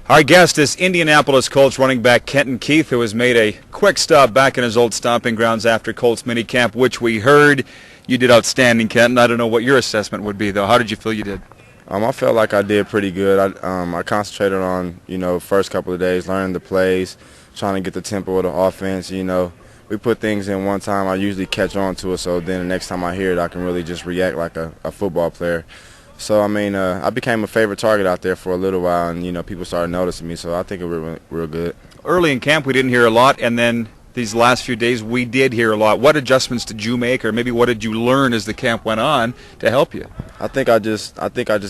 Our guest is Indianapolis Colts running back Kenton Keith, who has made a quick stop back in his old stomping grounds after Colts minicamp, which we heard you did outstanding, Kenton. I don't know what your assessment would be, though. How did you feel you did? I felt like I did pretty good. I concentrated on, first couple of days, learning the plays, trying to get the tempo of the offense. We put things in one time, I usually catch on to it, so then the next time I hear it, I can really just react like a football player. So, I became a favorite target out there for a little while, and, people started noticing me, so I think it was real good. Early in camp, we didn't hear a lot, and then these last few days, we did hear a lot. What adjustments did you make, or maybe what did you learn as the camp went on to help you? I think I just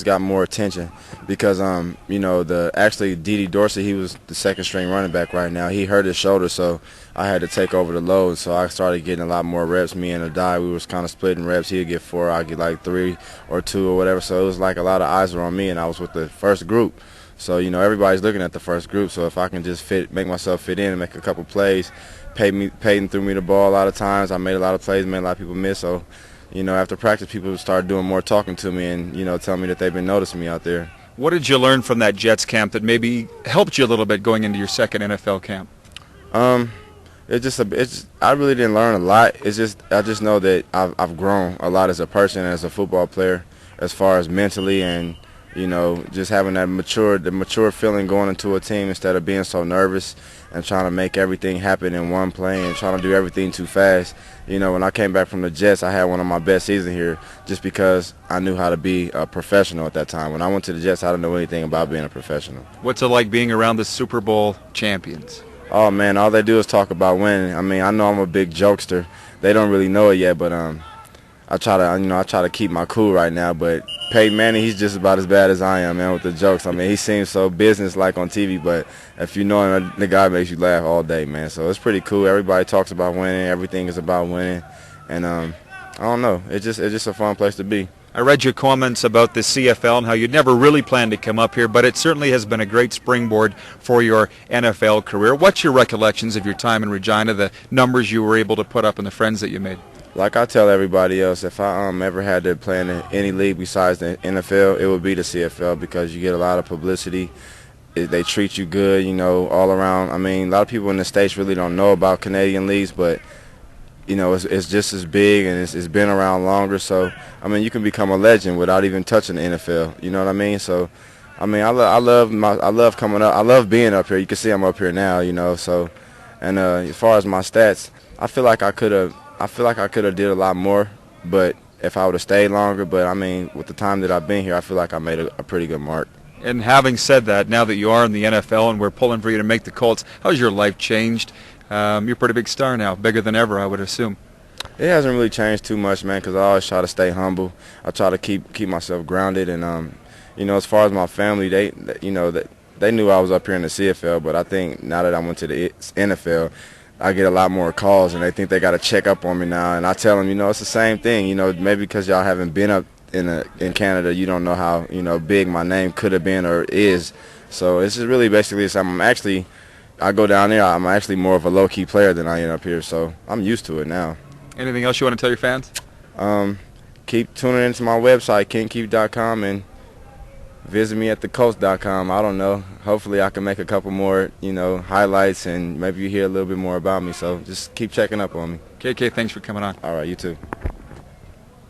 got more attention because, actually Dede Dorsey, he was the second string running back right now. He hurt his shoulder, so I had to take over the load. So I started getting a lot more reps. Me and Adai, we was kind of splitting reps. He'd get 4, I'd get like 3 or 2 or whatever. So it was like a lot of eyes were on me, and I was with the first group. So, everybody's looking at the first group. So if I can just make myself fit in and make a couple plays, Peyton threw me the ball a lot of times. I made a lot of plays, made a lot of people miss. So, after practice, people started doing more talking to me and, telling me that they've been noticing me out there. What did you learn from that Jets camp that maybe helped you a little bit going into your second NFL camp? I really didn't learn a lot. I just know that I've grown a lot as a person and as a football player, as far as mentally and, just having that mature feeling going into a team instead of being so nervous and trying to make everything happen in one play and trying to do everything too fast. When I came back from the Jets, I had one of my best seasons here just because I knew how to be a professional at that time. When I went to the Jets, I didn't know anything about being a professional. What's it like being around the Super Bowl champions? Oh, man, all they do is talk about winning. I know I'm a big jokester. They don't really know it yet, but I try to keep my cool right now, but Peyton Manning, he's just about as bad as I am, man, with the jokes. He seems so business-like on TV, but if you know him, the guy makes you laugh all day, man. So it's pretty cool. Everybody talks about winning. Everything is about winning. And I don't know. It's just a fun place to be. I read your comments about the CFL and how you'd never really planned to come up here, but it certainly has been a great springboard for your NFL career. What's your recollections of your time in Regina, the numbers you were able to put up and the friends that you made? Like I tell everybody else, if I ever had to play in any league besides the NFL, it would be the CFL because you get a lot of publicity. They treat you good, all around. A lot of people in the States really don't know about Canadian leagues, but, it's just as big and it's been around longer. So, you can become a legend without even touching the NFL. You know what I mean? So, I love coming up. I love being up here. You can see I'm up here now, So, and as far as my stats, I feel like I could have did a lot more, but if I would have stayed longer. But, with the time that I've been here, I feel like I made a pretty good mark. And having said that, now that you are in the NFL and we're pulling for you to make the Colts, how's your life changed? You're a pretty big star now, bigger than ever, I would assume. It hasn't really changed too much, man, because I always try to stay humble. I try to keep myself grounded. And, as far as my family, they knew I was up here in the CFL, but I think now that I went to the NFL, I get a lot more calls, and they think they got to check up on me now. And I tell them, it's the same thing. Maybe because y'all haven't been up in Canada, you don't know how, big my name could have been or is. So it's just really basically something. I go down there, I'm actually more of a low-key player than I am up here. So I'm used to it now. Anything else you want to tell your fans? Keep tuning into my website, KentonKeith.com, and visit me at thecoast.com. I don't know. Hopefully I can make a couple more, highlights, and maybe you hear a little bit more about me. So just keep checking up on me. KK, thanks for coming on. All right, you too.